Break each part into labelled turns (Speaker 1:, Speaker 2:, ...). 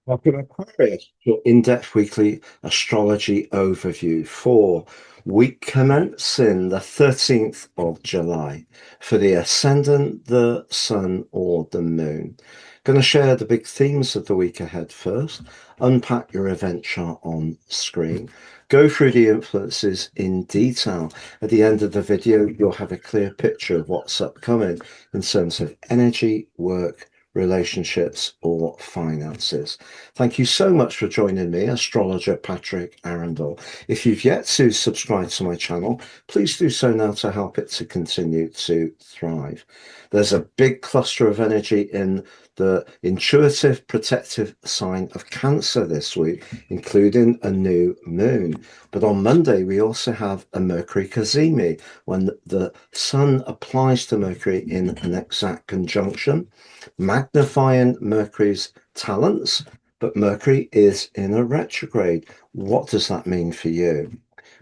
Speaker 1: Welcome, Aquarius, your in-depth weekly astrology overview for week commencing the 13th of July for the ascendant, the sun, or the moon. Going to share the big themes of the week ahead first, unpack your event chart on screen, go through the influences in detail. At the end of the video, you'll have a clear picture of what's upcoming in terms of energy, work, relationships, or finances. Thank you so much for joining me, astrologer Patrick Arundell. If you've yet to subscribe to my channel, please do so now to help it to continue to thrive. There's a big cluster of energy in the intuitive protective sign of Cancer this week, including a new moon. But on Monday, we also have a Mercury cazimi, when the sun applies to Mercury in an exact conjunction, magnifying Mercury's talents, but Mercury is in a retrograde. What does that mean for you?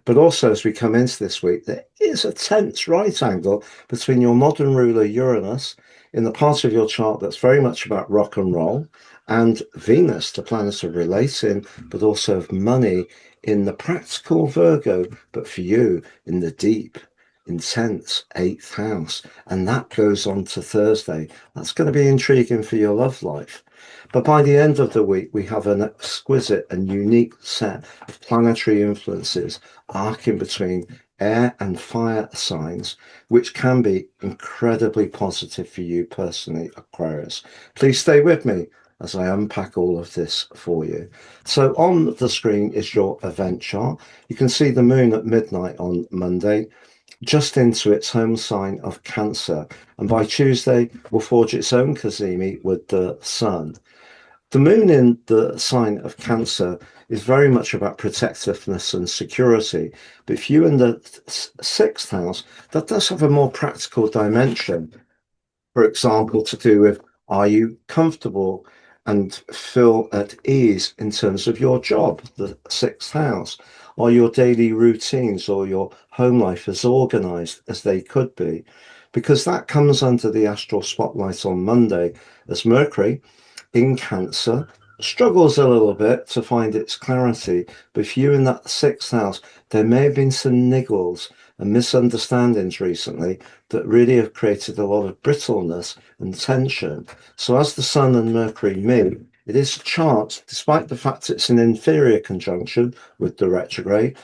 Speaker 1: But also, as we come into this week, there is a tense right angle between your modern ruler Uranus in the part of your chart that's very much about rock and roll, and Venus, the planet of relating, but also of money, in the practical Virgo, but for you in the deep, intense eighth house. And that goes on to Thursday. That's going to be intriguing for your love life. But by the end of the week, we have an exquisite and unique set of planetary influences arcing between air and fire signs, which can be incredibly positive for you personally, Aquarius. Please stay with me as I unpack all of this for you. So on the screen is your event chart. You can see the moon at midnight on Monday, just into its home sign of Cancer, and by Tuesday will forge its own cazimi with the sun. The moon in the sign of Cancer is very much about protectiveness and security. But if you in the sixth house, that does have a more practical dimension. For example, to do with, are you comfortable and feel at ease in terms of your job, the sixth house? Are your daily routines or your home life as organized as they could be? Because that comes under the astral spotlight on Monday as Mercury in Cancer struggles a little bit to find its clarity. But if you're in that sixth house, there may have been some niggles and misunderstandings recently that really have created a lot of brittleness and tension. So as the Sun and Mercury meet, it is a chance, despite the fact it's an inferior conjunction with the retrograde,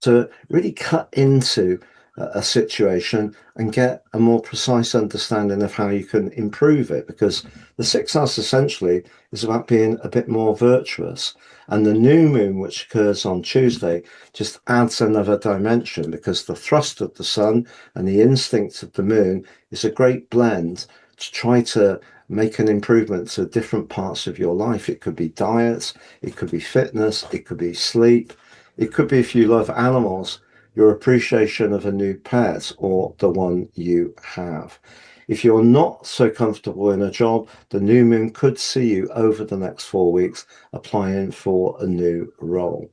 Speaker 1: to really cut into a situation and get a more precise understanding of how you can improve it, because the sixth house essentially is about being a bit more virtuous, and the new moon, which occurs on Tuesday, just adds another dimension, because the thrust of the sun and the instinct of the moon is a great blend to try to make an improvement to different parts of your life. It could be diets, it could be fitness, it could be sleep, it could be, if you love animals, your appreciation of a new pet or the one you have. If you're not so comfortable in a job, the new moon could see you over the next 4 weeks applying for a new role.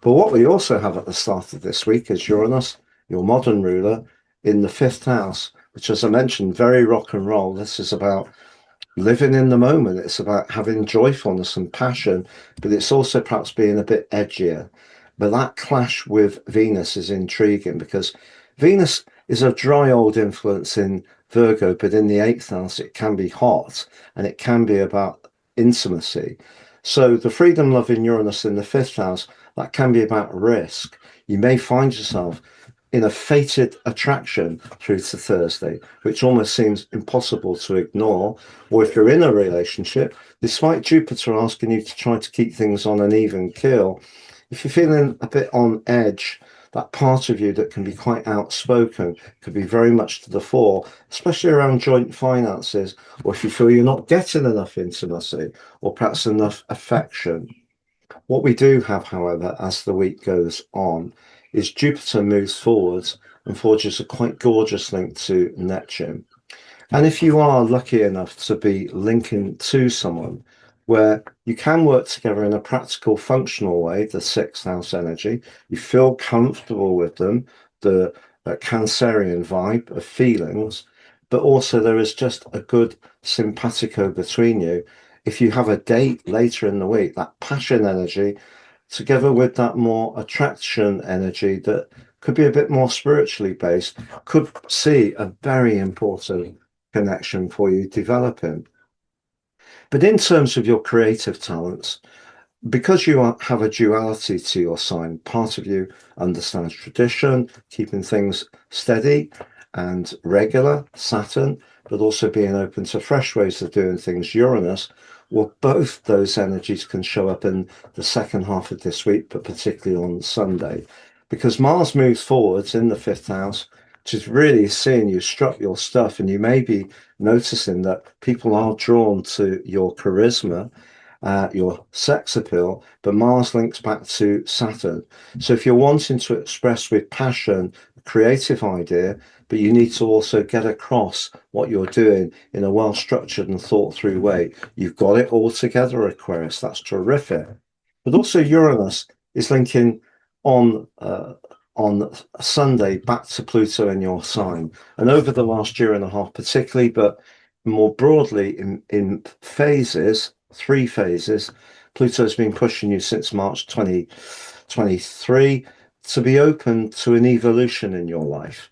Speaker 1: But what we also have at the start of this week is Uranus, your modern ruler, in the fifth house, which, as I mentioned, very rock and roll. This is about living in the moment. It's about having joyfulness and passion, but it's also perhaps being a bit edgier. But that clash with Venus is intriguing, because Venus is a dry old influence in Virgo, but in the eighth house, it can be hot and it can be about intimacy. So the freedom loving Uranus in the fifth house, that can be about risk. You may find yourself in a fated attraction through to Thursday, which almost seems impossible to ignore. Or if you're in a relationship, despite Jupiter asking you to try to keep things on an even keel, if you're feeling a bit on edge, that part of you that can be quite outspoken could be very much to the fore, especially around joint finances, or if you feel you're not getting enough intimacy or perhaps enough affection. What we do have, however, as the week goes on, is Jupiter moves forwards and forges a quite gorgeous link to Neptune. And if you are lucky enough to be linking to someone where you can work together in a practical, functional way, the sixth house energy, you feel comfortable with them, the Cancerian vibe of feelings, but also there is just a good simpatico between you. if you have a date later in the week, that passion energy, together with that more attraction energy that could be a bit more spiritually based, could see a very important connection for you developing. But in terms of your creative talents, because have a duality to your sign, part of you understands tradition, keeping things steady and regular, Saturn, but also being open to fresh ways of doing things, Uranus. Well, both those energies can show up in the second half of this week, but particularly on Sunday, because Mars moves forwards in the fifth house, which is really seeing you strut your stuff, and you may be noticing that people are drawn to your charisma, your sex appeal, but Mars links back to Saturn. So if you're wanting to express with passion a creative idea, but you need to also get across what you're doing in a well-structured and thought-through way, you've got it all together, Aquarius. That's terrific. But also Uranus is linking on on Sunday back to Pluto in your sign. And over the last year and a half, particularly, but more broadly in phases, three phases, Pluto's been pushing you since March 2023 to be open to an evolution in your life.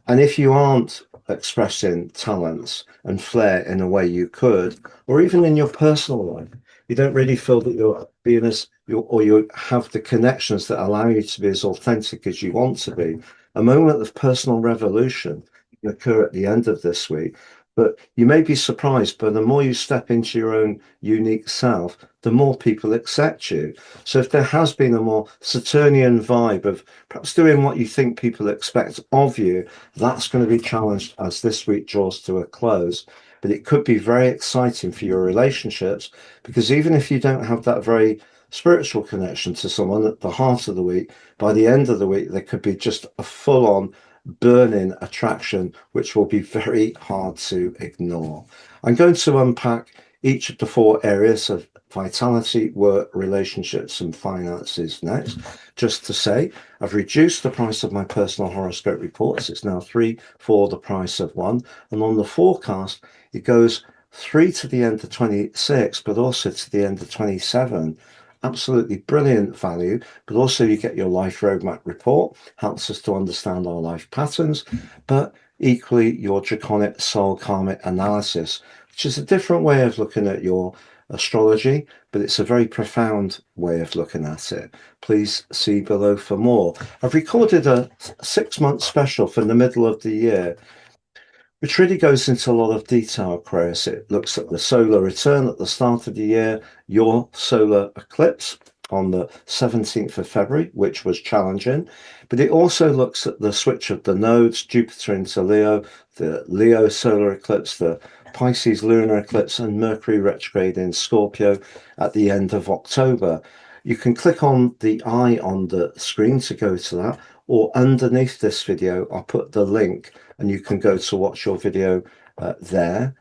Speaker 1: And if you aren't expressing talents and flair in a way you could, or even in your personal life, you don't really feel that you're being or you have the connections that allow you to be as authentic as you want to be, a moment of personal revolution can occur at the end of this week. But you may be surprised, but the more you step into your own unique self, the more people accept you. So if there has been a more Saturnian vibe of perhaps doing what you think people expect of you, that's going to be challenged as this week draws to a close. But it could be very exciting for your relationships, because even if you don't have that very spiritual connection to someone at the heart of the week, by the end of the week, there could be just a full-on burning attraction, which will be very hard to ignore. I'm going to unpack each of the four areas of vitality, work, relationships, and finances next. Just to say, I've reduced the price of my personal horoscope reports. It's now 3 for the price of 1. And on the forecast, it goes 3 to the end of 26, but also to the end of 27. Absolutely brilliant value, but also you get your life roadmap report, helps us to understand our life patterns, but equally your draconic soul karmic analysis, which is a different way of looking at your astrology, but it's a very profound way of looking at it. Please see below for more. I've recorded a 6-month special for the middle of the year, which really goes into a lot of detail, Aquarius. It looks at the solar return at the start of the year, your solar eclipse on the 17th of February, which was challenging, but it also looks at the switch of the nodes, Jupiter into Leo, the Leo solar eclipse, the Pisces lunar eclipse, and Mercury retrograde in Scorpio at the end of October. You can click on the eye on the screen to go to that, or underneath this video, I'll put the link and you can go to watch your video there.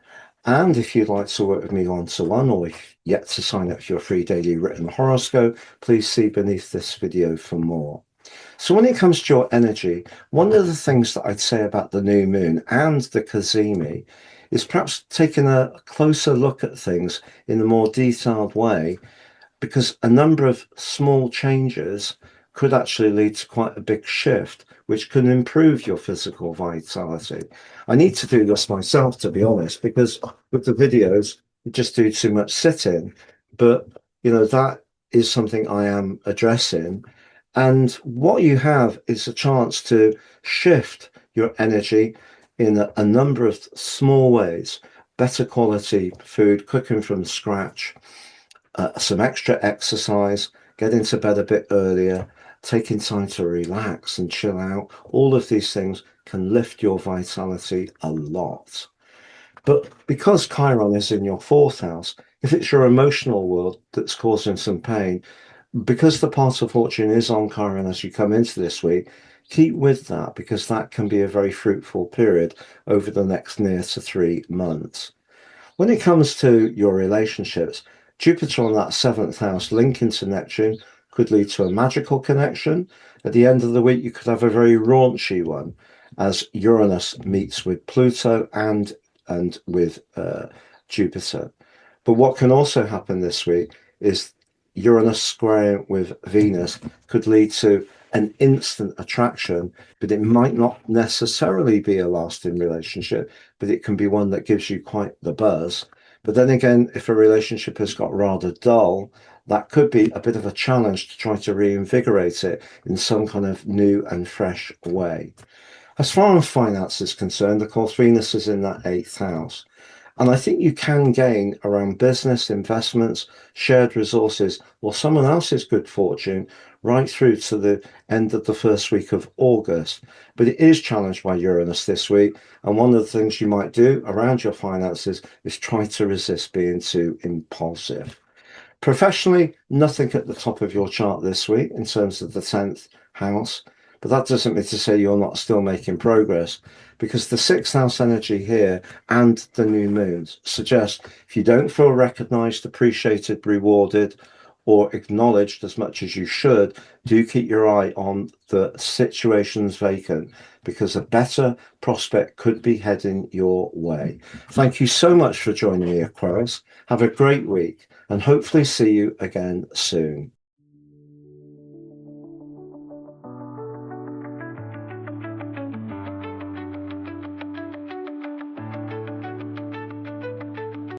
Speaker 1: And if you'd like to work with me one-to-one, or if yet to sign up for your free daily written horoscope, please see beneath this video for more. So when it comes to your energy, one of the things that I'd say about the new moon and the Cazimi is perhaps taking a closer look at things in a more detailed way, because a number of small changes could actually lead to quite a big shift, which can improve your physical vitality. I need to do this myself, to be honest, because with the videos, you just do too much sitting. But, that is something I am addressing. And what you have is a chance to shift your energy in a number of small ways. Better quality food, cooking from scratch, some extra exercise, get into bed a bit earlier, taking time to relax and chill out. All of these things can lift your vitality a lot. But because Chiron is in your fourth house, if it's your emotional world that's causing some pain, because the part of fortune is on Chiron as you come into this week, keep with that, because that can be a very fruitful period over the next near to 3 months. When it comes to your relationships, Jupiter on that seventh house linking to Neptune could lead to a magical connection. At the end of the week, you could have a very raunchy one as Uranus meets with Pluto and with Jupiter. But what can also happen this week is Uranus square with Venus could lead to an instant attraction, but it might not necessarily be a lasting relationship, but it can be one that gives you quite the buzz. But then again, if a relationship has got rather dull, that could be a bit of a challenge to try to reinvigorate it in some kind of new and fresh way. As far as finance is concerned, of course, Venus is in that eighth house. And I think you can gain around business, investments, shared resources, or someone else's good fortune right through to the end of the first week of August. But it is challenged by Uranus this week. And one of the things you might do around your finances is try to resist being too impulsive. Professionally, nothing at the top of your chart this week in terms of the 10th house, but that doesn't mean to say you're not still making progress because the sixth house energy here and the new moons suggest if you don't feel recognized, appreciated, rewarded, or acknowledged as much as you should, do keep your eye on the situations vacant because a better prospect could be heading your way. Thank you so much for joining me, Aquarius. Have a great week and hopefully see you again soon.